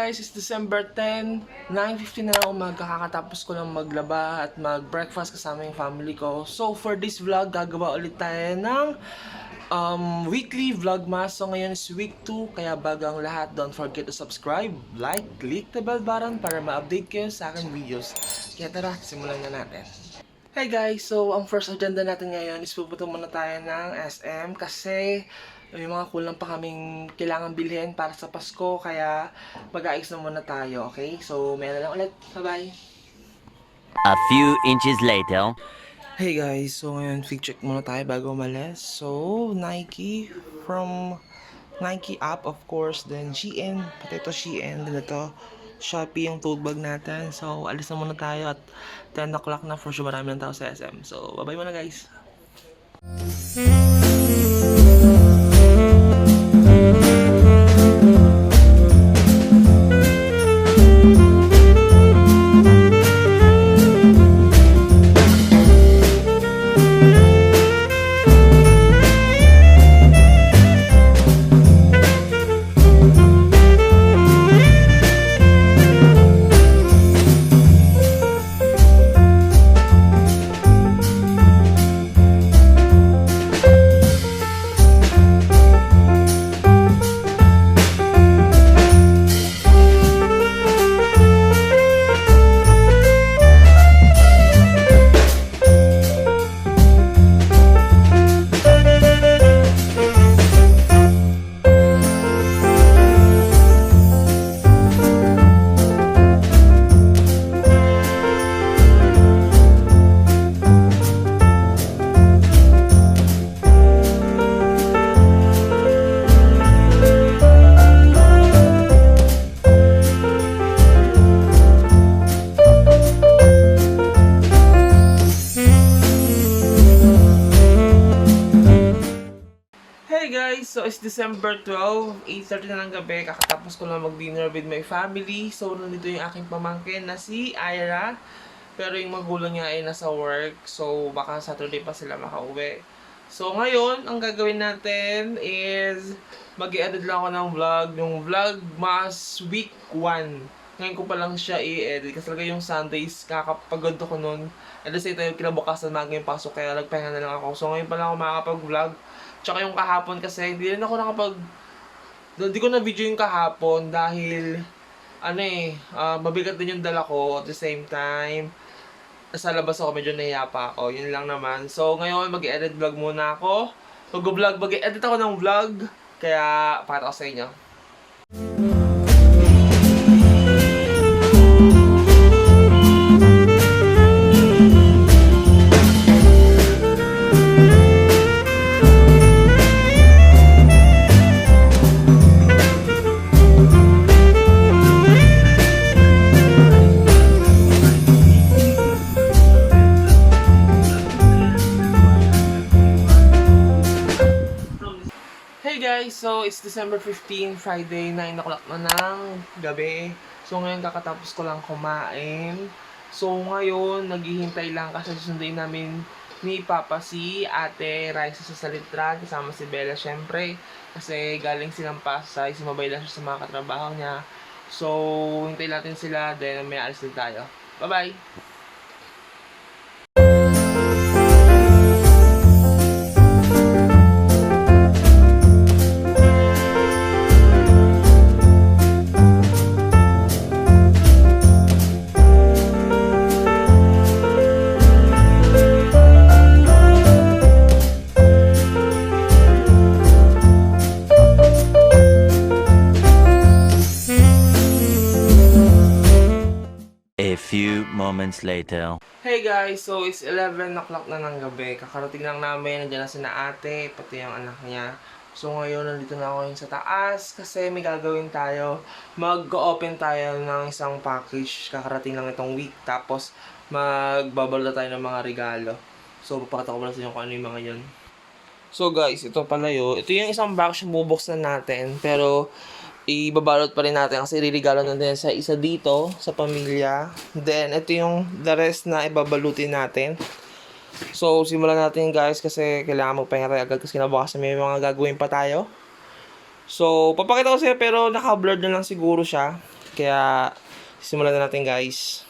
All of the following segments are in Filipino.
guys, it's December 10, 9:15 na lang umaga, kakatapos ko lang maglaba at mag-breakfast kasama yung family ko. So for this vlog, gagawa ulit tayo ng weekly vlogmas. So ngayon is week 2, kaya bago ang lahat, don't forget to subscribe, like, click the bell button para ma-update kayo sa aking videos. Kaya tara, simulan na natin. Hey guys, so ang first agenda natin ngayon is pupunta muna tayo ng SM kasi may mga kulang pa kaming kailangan bilhin para sa Pasko, kaya mag-aayos na muna tayo, okay? So, meron lang ulit. Bye-bye! A few inches later. Hey guys, so ngayon fit check muna tayo bago umalis. So, Nike from Nike app of course, then Shein, pati ito Shein, then ito Shopee yung tote bag natin. So, alis na muna tayo at 10 o'clock na, for sure marami ng tao sa SM. So, bye-bye muna guys! Hey guys! So it's December 12, 8:30 na ng gabi. Kakatapos ko lang mag-dinner with my family. So nandito yung aking pamangkin na si Ira. Pero yung magulang niya ay nasa work. So baka Saturday pa sila makauwi. So ngayon, ang gagawin natin is mag-i-edit lang ako ng vlog. Yung Vlogmas Week 1. Ngayon ko pa lang siya i-edit. Kasi talaga yung Sundays, kakapagod ako nun. At the same time, kinabukasan maga yung pasok. Kaya nagpahinga na lang ako. So ngayon pa lang ako makakapag-vlog. Tsaka yung kahapon kasi, hindi rin ako hindi ko na video yung kahapon dahil, mabigat din yung dala ko. At the same time, sa labas ako, medyo nahiya pa ako. Yun lang naman. So, ngayon, mag-edit vlog muna ako. Mag-edit ako ng vlog. Kaya, pakita ko sa inyo. Hey guys! So, it's December 15, Friday, 9 o'clock na ng gabi. So, ngayon kakatapos ko lang kumain. So, ngayon, naghihintay lang kasi susunduin namin ni Papa si Ate Raisa sa Salitran, kasama si Bella syempre. Kasi galing silang Pasay, sumabay lang siya sa mga katrabaho niya. So, hintay natin sila, then may alis din tayo. Bye-bye! A few moments later. Hey guys, so it's 11 o'clock na ng gabi. Kakarating lang namin, nandiyan na sina ate, pati yung anak niya. So ngayon, nandito na ako yung sa taas kasi may gagawin tayo. Mag-open tayo ng isang package. Kakarating lang itong week. Tapos magbabalda tayo ng mga regalo. So papakita ko pala sa inyo kung ano yung mga yun. So guys, ito pala yun. Ito yung isang box na bubuksan natin. Pero ibabalot pa rin natin kasi iririgalo natin sa isa dito, sa pamilya. Then, ito yung the rest na ibabalutin natin. So, simulan natin guys kasi kailangan magpahinga tayo agad kasi kinabukasan may mga gagawin pa tayo. So, papakita ko sa'yo pero naka-blurred na lang siguro siya. Kaya, simulan na natin guys.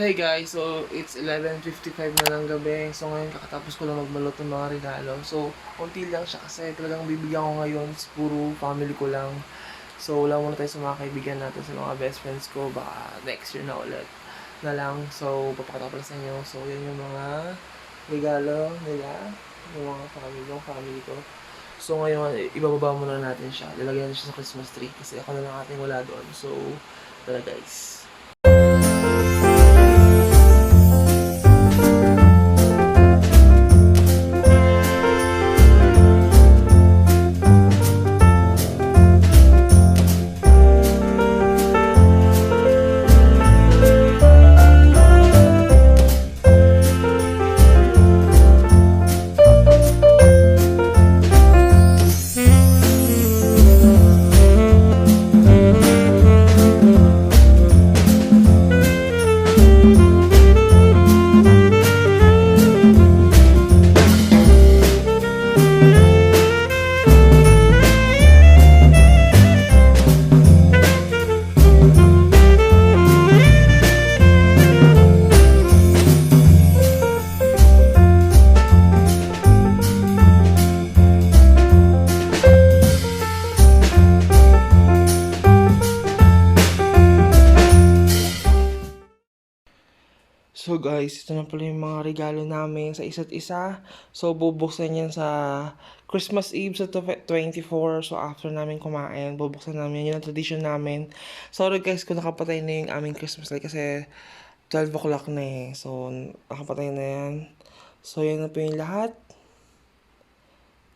Hey guys, so it's 11:55 na ng gabi. So ngayon kakatapos ko lang magbalot ng mga regalo. So konti lang siya kasi talagang bibigyan ko ngayon is puro family ko lang. So wala muna tayo sa mga kaibigan natin, sa mga best friends ko. Baka next year na ulit na lang. So papakita ko lang sa inyo. So yan yung mga regalo nila, yung mga family ko. So ngayon, ibababa muna natin siya. Lalagyan natin siya sa Christmas tree kasi ako na lang ating wala doon. So tara guys. So guys, ito na pala yung mga regalo namin sa isa't isa. So bubuksan yan sa Christmas Eve sa 24. So after namin kumain, bubuksan namin. Yun ang tradition namin. Sorry guys kung nakapatay na yung aming Christmas light kasi 12 o'clock na eh. So nakapatay na yan. So yan na po yung lahat.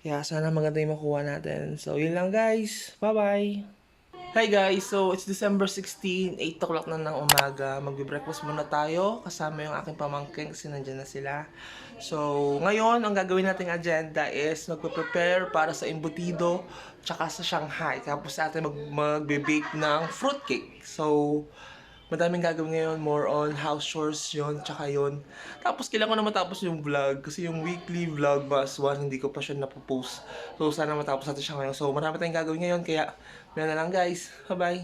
Kaya sana maganda yung makuha natin. So yun lang guys. Bye bye! Hi guys! So, it's December 16, 8 o'clock na ng umaga. Magbe-breakfast muna tayo. Kasama yung aking pamangkin kasi nandyan na sila. So, ngayon, ang gagawin nating agenda is magpe-prepare para sa embutido tsaka sa Shanghai. Tapos natin magbe-bake ng fruitcake. So, madaming gagawin ngayon. More on house chores yon tsaka yon. Tapos, kailangan ko na matapos yung vlog. Kasi yung weekly vlog bus 1, hindi ko pa siya napopost. So, sana matapos natin siya ngayon. So, marami tayong gagawin ngayon. Kaya, yan na lang guys. Bye-bye!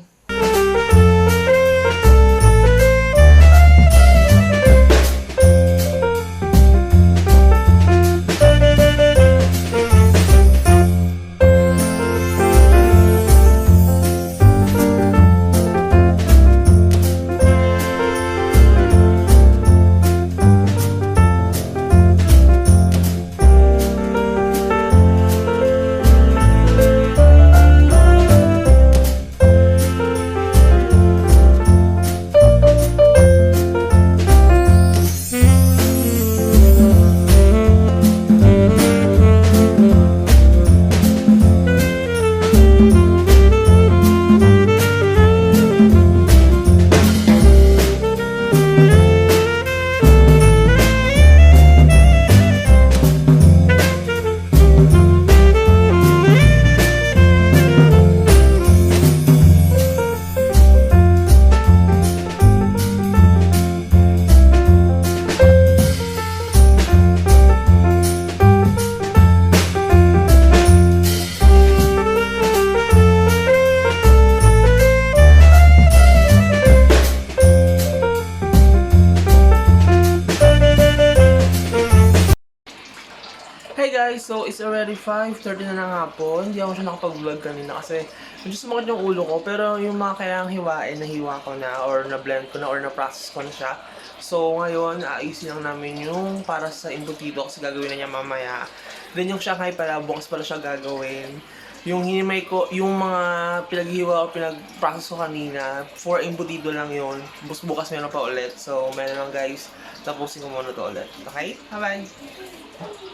guys, so it's already 5:30 na ng hapon. Hindi ako siya nakapag-vlog kanina kasi medyo sumakit yung ulo ko. Pero yung mga kailangang hiwain, nahiwa ko na or na-blend ko na or na-process ko na siya. So ngayon, aayusin lang namin yung para sa embutido kasi gagawin na niya mamaya. Then yung Shanghai pala, bukas pala siya gagawin. Yung hinimay ko, yung mga pinaghiwa o pinag-process ko kanina, for embutido lang yun. Bukas meron pa ulit. So, meron lang guys. Tapusin ko muna to ulit. Okay? Bye-bye!